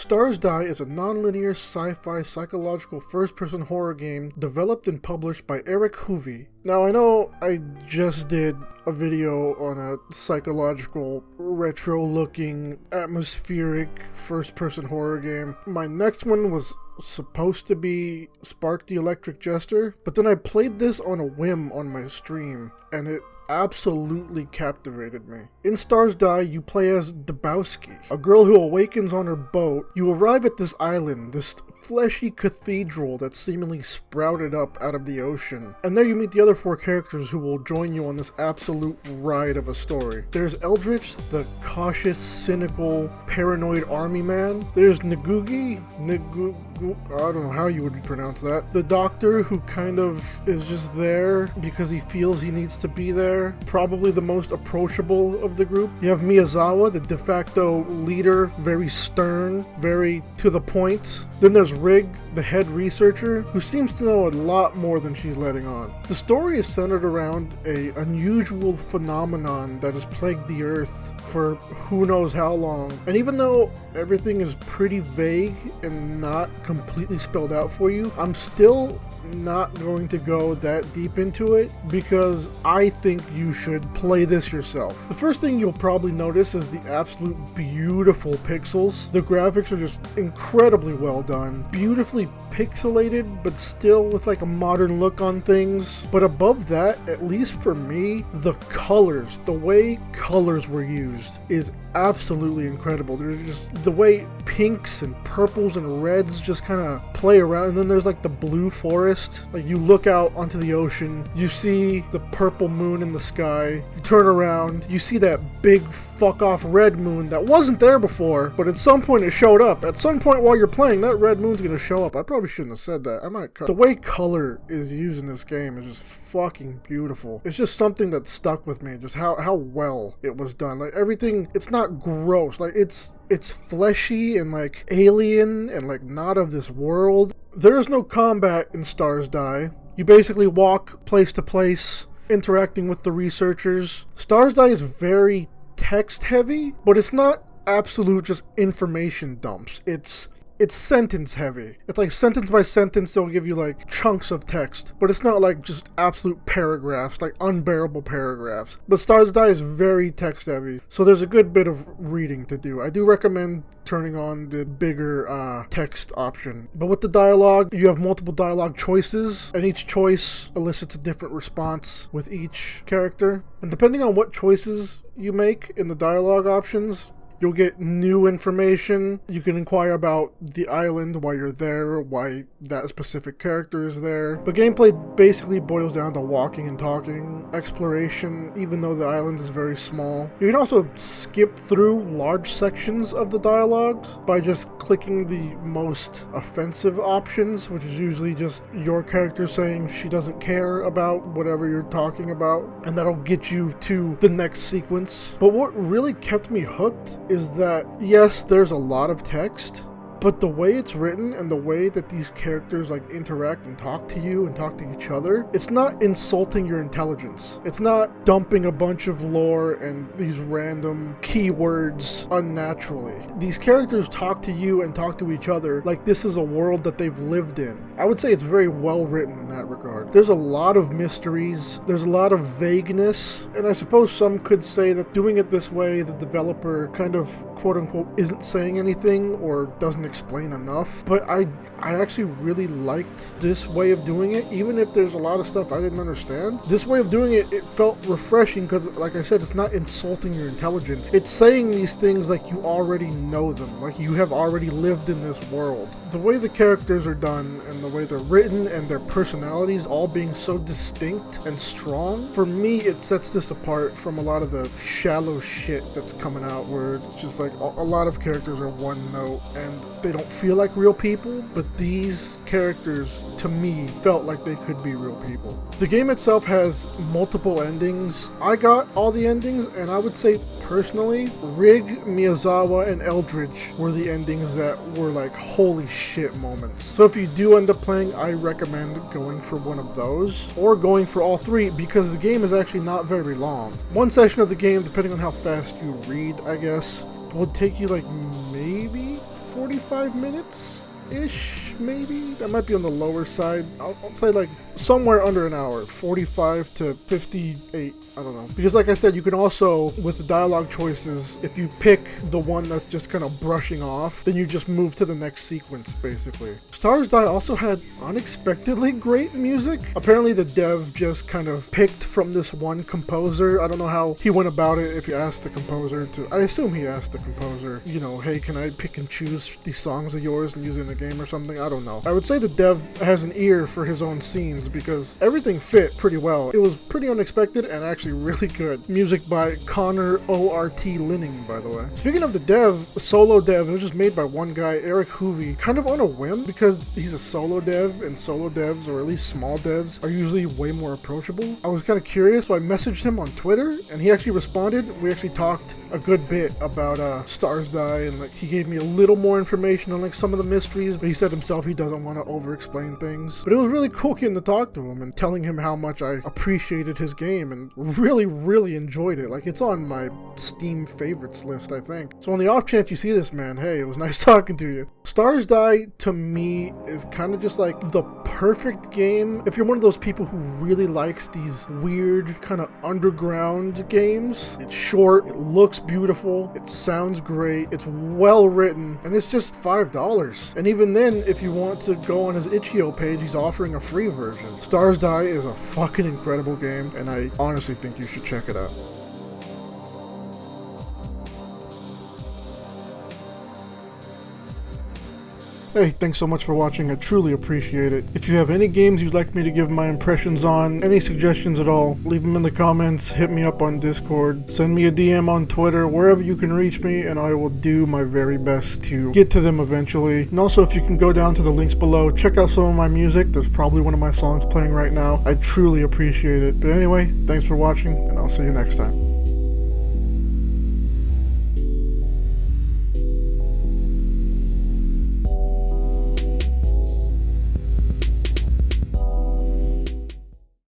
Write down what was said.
Stars Die is a non-linear sci-fi psychological first-person horror game developed and published by Eric Hoovey. Now, I know I just did a video on a psychological, retro-looking, atmospheric first-person horror game. My next one was supposed to be Spark the Electric Jester, but then I played this on a whim on my stream, and it absolutely captivated me. In Stars Die, you play as Debowski, a girl who awakens on her boat. You arrive at this island, this fleshy cathedral that seemingly sprouted up out of the ocean. And there you meet the other four characters who will join you on this absolute ride of a story. There's Eldritch, the cautious, cynical, paranoid army man. There's Ngugi, I don't know how you would pronounce that. The doctor who kind of is just there because he feels he needs to be there. Probably the most approachable of the group. You have Miyazawa, the de facto leader, very stern, very to the point. Then there's Rig, the head researcher, who seems to know a lot more than she's letting on. The story is centered around an unusual phenomenon that has plagued the Earth for who knows how long. And even though everything is pretty vague and not completely spelled out for you, I'm still not going to go that deep into it because I think you should play this yourself. The first thing you'll probably notice is the absolute beautiful pixels. The graphics are just incredibly well done, beautifully pixelated, but still with like a modern look on things. But above that, at least for me, the colors, the way colors were used is absolutely incredible. There's just the way pinks and purples and reds just kind of play around, and then there's like the blue forest. Like you look out onto the ocean, you see the purple moon in the sky, you turn around, you see that big fuck off red moon that wasn't there before, but at some point it showed up. At some point while you're playing, that red moon's gonna show up. I probably shouldn't have said that. I might cut. The way color is used in this game is just fucking beautiful. It's just something that stuck with me, just how well it was done. Like everything, it's not gross. Like it's fleshy and like alien and like not of this world. There is no combat in Stars Die. You basically walk place to place, interacting with the researchers. Stars Die is very text heavy, but it's not absolute just information dumps. It's sentence heavy. It's like sentence by sentence they'll give you like chunks of text, but it's not like just absolute paragraphs, like unbearable paragraphs. But Stars Die is very text heavy, so there's a good bit of reading to do. I do recommend turning on the bigger text option. But with the dialogue, you have multiple dialogue choices, and each choice elicits a different response with each character. And depending on what choices you make in the dialogue options, you'll get new information. You can inquire about the island, why you're there, why that specific character is there. But gameplay basically boils down to walking and talking, exploration, even though the island is very small. You can also skip through large sections of the dialogues by just clicking the most offensive options, which is usually just your character saying she doesn't care about whatever you're talking about, and that'll get you to the next sequence. But what really kept me hooked is that, yes, there's a lot of text, but the way it's written and the way that these characters like interact and talk to you and talk to each other, it's not insulting your intelligence. It's not dumping a bunch of lore and these random keywords unnaturally. These characters talk to you and talk to each other like this is a world that they've lived in. I would say it's very well written in that regard. There's a lot of mysteries, there's a lot of vagueness, and I suppose some could say that doing it this way, the developer kind of quote unquote isn't saying anything or doesn't explain enough. But I actually really liked this way of doing it, even if there's a lot of stuff I didn't understand. This way of doing it, it felt refreshing because, like I said, it's not insulting your intelligence. It's saying these things like you already know them, like you have already lived in this world. The way the characters are done and the way they're written and their personalities all being so distinct and strong, for me it sets this apart from a lot of the shallow shit that's coming out where it's just like a lot of characters are one note and they don't feel like real people, but these characters, to me, felt like they could be real people. The game itself has multiple endings. I got all the endings, and I would say personally, Rig, Miyazawa, and Eldritch were the endings that were like holy shit moments. So if you do end up playing, I recommend going for one of those, or going for all three, because the game is actually not very long. One session of the game, depending on how fast you read, I guess, would take you like maybe 45 45 minutes ish, maybe. That might be on the lower side. I'll say like somewhere under an hour, 45 to 58, I don't know. Because like I said, you can also, with the dialogue choices, if you pick the one that's just kind of brushing off, then you just move to the next sequence, basically. Stars Die also had unexpectedly great music. Apparently the dev just kind of picked from this one composer. I don't know how he went about it, if you asked the composer to, I assume he asked the composer, you know, hey, can I pick and choose these songs of yours and use it in the game or something? I don't know. I would say the dev has an ear for his own scenes because everything fit pretty well. It was pretty unexpected and actually really good. Music by Connor O.R.T. Linning, by the way. Speaking of the dev, solo dev, it was just made by one guy, Eric Hoovey, kind of on a whim because he's a solo dev, and solo devs, or at least small devs, are usually way more approachable. I was kind of curious, so I messaged him on Twitter and he actually responded. We actually talked a good bit about Stars Die, and like he gave me a little more information on like some of the mysteries, but he said himself he doesn't want to over-explain things. But it was really cool getting to talk to him and telling him how much I appreciated his game and really enjoyed it. Like, it's on my Steam favorites list, I think. So on the off chance you see this, man, hey, it was nice talking to you. Stars Die, to me, is kind of just like the perfect game if you're one of those people who really likes these weird kind of underground games. It's short, it looks beautiful, it sounds great, it's well written, and it's just $5. And even then, if you want to go on his itch.io page, he's offering a free version. Stars Die is a fucking incredible game, and I honestly think you should check it out. Hey, thanks so much for watching, I truly appreciate it. If you have any games you'd like me to give my impressions on, any suggestions at all, leave them in the comments, hit me up on Discord, send me a DM on Twitter, wherever you can reach me, and I will do my very best to get to them eventually. And also, if you can go down to the links below, check out some of my music. There's probably one of my songs playing right now. I truly appreciate it. But anyway, thanks for watching, and I'll see you next time.